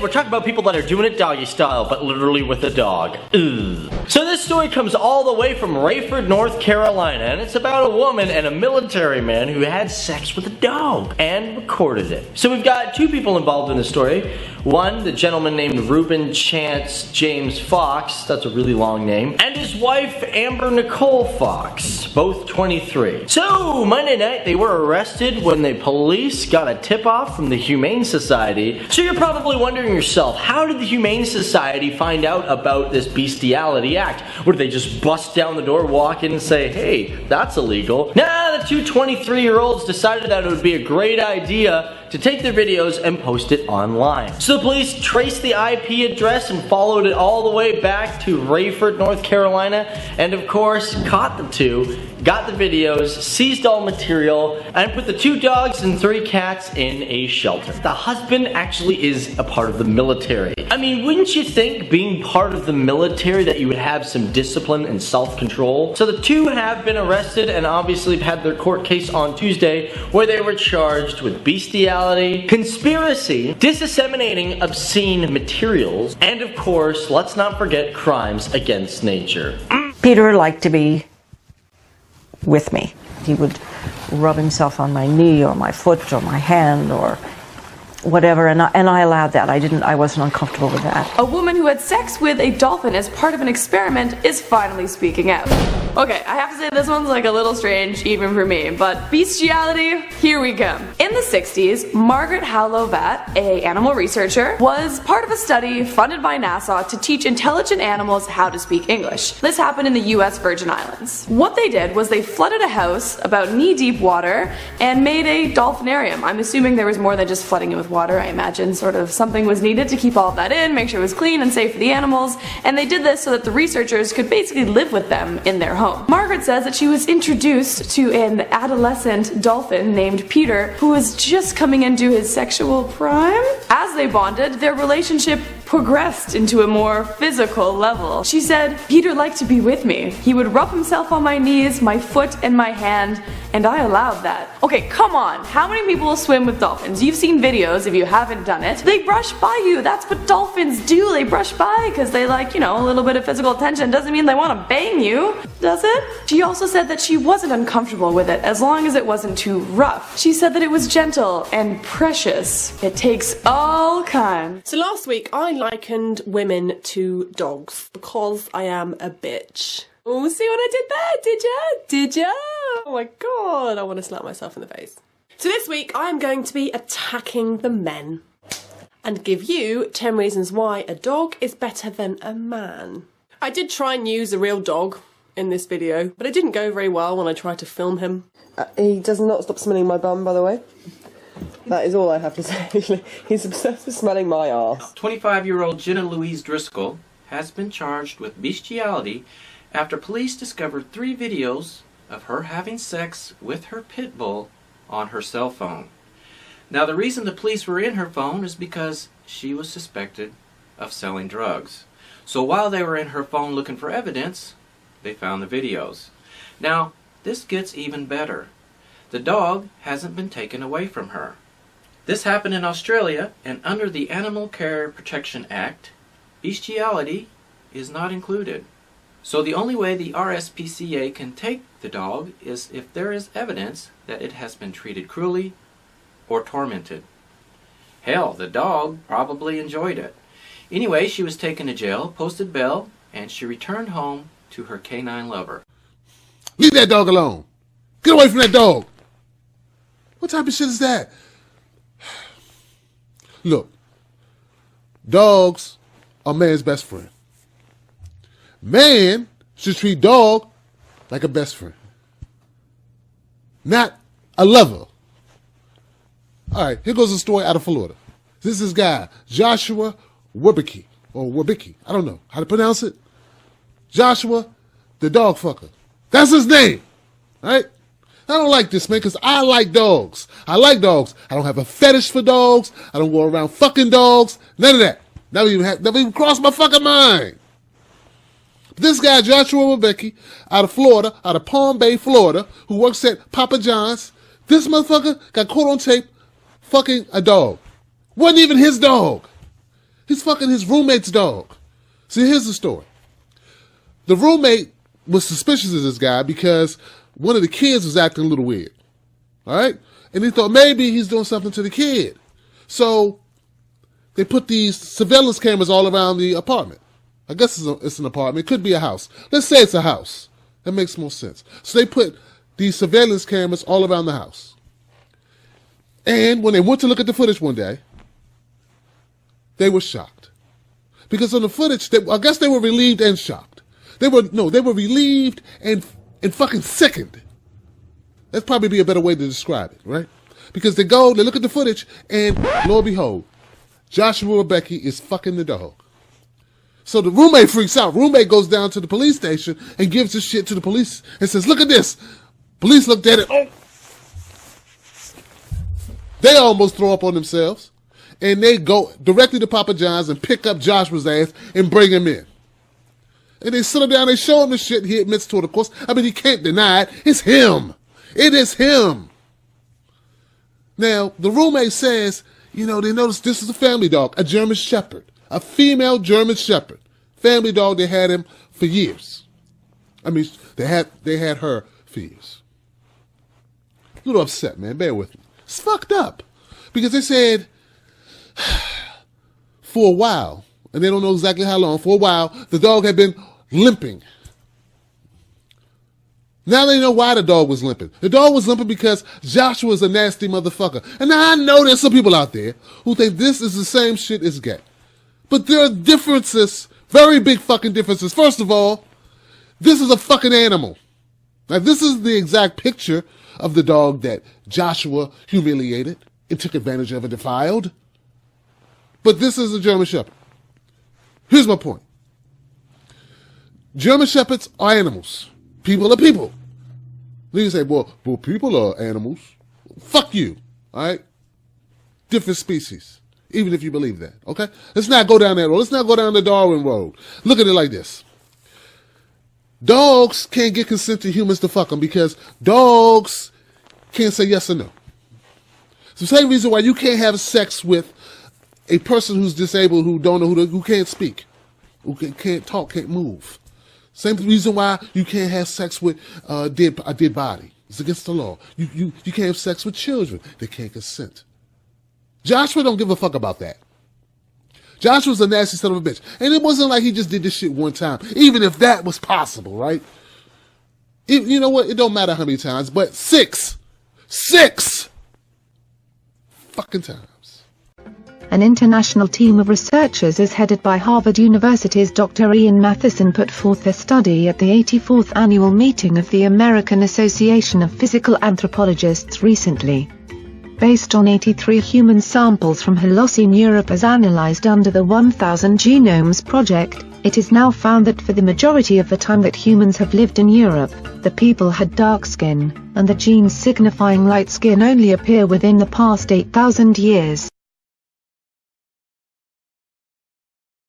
we're talking about people that are doing it doggy style, but literally with a dog. Ugh. So this story comes all the way from Rayford, North Carolina, and it's about a woman and a military man who had sex with a dog and recorded it. So we've got two people involved in the story. One, the gentleman named Reuben Chance James Fox, that's a really long name, and his wife Amber Nicole Fox, both 23. So Monday night they were arrested when the police got a tip-off from the Humane Society. So you're probably wondering yourself, how did the Humane Society find out about this Bestiality Act? Or did they just bust down the door, walk in and say, hey, that's illegal? Nah, the two 23-year-olds decided that it would be a great idea to take their videos and post it online. So the police traced the IP address and followed it all the way back to Rayford, North Carolina, and of course caught the two, got the videos, seized all material, and put the 2 dogs and 3 cats in a shelter. The husband actually is a part of the military. I mean, wouldn't you think being part of the military that you would have some discipline and self-control? So the two have been arrested and obviously had their court case on Tuesday where they were charged with bestiality, conspiracy, disseminating obscene materials, and of course, let's not forget crimes against nature. Peter liked to be with me. He would rub himself on my knee or my foot or my hand or whatever, and I allowed that. I wasn't uncomfortable with that. A woman who had sex with a dolphin as part of an experiment is finally speaking out. Okay, I have to say this one's like a little strange even for me, but bestiality, here we come. In the 60s, Margaret Howlovat, an animal researcher, was part of a study funded by NASA to teach intelligent animals how to speak English. This happened in the US Virgin Islands. What they did was they flooded a house about knee-deep water and made a dolphinarium. I'm assuming there was more than just flooding it with water. I imagine sort of something was needed to keep all of that in, make sure it was clean and safe for the animals, and they did this so that the researchers could basically live with them in their home. Margaret says that she was introduced to an adolescent dolphin named Peter who was just coming into his sexual prime. As they bonded, their relationship progressed into a more physical level. She said, Peter liked to be with me. He would rub himself on my knees, my foot, and my hand, and I allowed that. Okay, come on. How many people swim with dolphins? You've seen videos if you haven't done it. They brush by you. That's what dolphins do. They brush by because they like, you know, a little bit of physical attention. Doesn't mean they want to bang you, does it? She also said that she wasn't uncomfortable with it as long as it wasn't too rough. She said that it was gentle and precious. It takes all kinds. So last week I likened women to dogs because I am a bitch. Oh, see what I did there? Did ya? Did ya? Oh my god, I want to slap myself in the face. So this week I am going to be attacking the men and give you 10 reasons why a dog is better than a man. I did try and use a real dog in this video, but it didn't go very well when I tried to film him. He does not stop smelling my bum, by the way. That is all I have to say. He's obsessed with smelling my arse. 25-year-old Jenna Louise Driscoll has been charged with bestiality after police discovered 3 videos of her having sex with her pit bull on her cell phone. Now, the reason the police were in her phone is because she was suspected of selling drugs. So while they were in her phone looking for evidence, they found the videos. Now, this gets even better. The dog hasn't been taken away from her. This happened in Australia, and under the Animal Care Protection Act, bestiality is not included. So the only way the RSPCA can take the dog is if there is evidence that it has been treated cruelly or tormented. Hell, the dog probably enjoyed it. Anyway, she was taken to jail, posted bail, and she returned home to her canine lover. Leave that dog alone. Get away from that dog. What type of shit is that? Look, dogs are man's best friend. Man should treat dog like a best friend, not a lover. All right, here goes a story out of Florida. This is guy, Joshua Wibicki, or Wibicki. I don't know how to pronounce it. Joshua, the dog fucker. That's his name, all right? I don't like this, man, because I like dogs. I like dogs. I don't have a fetish for dogs. I don't go around fucking dogs. None of that. Never even crossed my fucking mind. But this guy, Joshua Wibicki, out of Florida, out of Palm Bay, Florida, who works at Papa John's, this motherfucker got caught on tape fucking a dog. Wasn't even his dog. He's fucking his roommate's dog. See, here's the story. The roommate was suspicious of this guy because one of the kids was acting a little weird. All right? And he thought maybe he's doing something to the kid. So they put these surveillance cameras all around the apartment. I guess it's an apartment. It could be a house. Let's say it's a house. That makes more sense. So they put these surveillance cameras all around the house. And when they went to look at the footage one day, they were shocked. Because on the footage, I guess they were relieved and shocked. They were relieved and fucking sickened. That'd probably be a better way to describe it, right? Because they look at the footage, and lo and behold, Joshua Rebecca is fucking the dog. So the roommate freaks out. Roommate goes down to the police station and gives this shit to the police and says, look at this. Police looked at it. Oh. They almost throw up on themselves. And they go directly to Papa John's and pick up Joshua's ass and bring him in. And they sit him down, they show him the shit, he admits to it, of course. I mean, he can't deny it. It's him. It is him. Now, the roommate says, they noticed this is a family dog, a German Shepherd, a female German Shepherd. Family dog, they had him for years. I mean, they had her for years. A little upset, man, bear with me. It's fucked up. Because they said, for a while, and they don't know exactly how long, for a while, the dog had been limping. Now they know why the dog was limping. The dog was limping because Joshua's a nasty motherfucker. And now I know there's some people out there who think this is the same shit as gay. But there are differences, very big fucking differences. First of all, this is a fucking animal. Now this is the exact picture of the dog that Joshua humiliated and took advantage of and defiled. But this is a German Shepherd. Here's my point. German Shepherds are animals. People are people. Then you say, well, people are animals. Fuck you, all right? Different species, even if you believe that, okay? Let's not go down that road. Let's not go down the Darwin road. Look at it like this. Dogs can't get consent to humans to fuck them because dogs can't say yes or no. It's the same reason why you can't have sex with a person who's disabled, who don't know, who can't speak, who can't talk, can't move. Same reason why you can't have sex with a dead body. It's against the law. You can't have sex with children. They can't consent. Joshua don't give a fuck about that. Joshua's a nasty son of a bitch. And it wasn't like he just did this shit one time. Even if that was possible, right? You know what? It don't matter how many times, but six fucking times. An international team of researchers is headed by Harvard University's Dr. Ian Matheson put forth their study at the 84th annual meeting of the American Association of Physical Anthropologists recently. Based on 83 human samples from Holocene Europe as analyzed under the 1000 Genomes Project, it is now found that for the majority of the time that humans have lived in Europe, the people had dark skin, and the genes signifying light skin only appear within the past 8,000 years.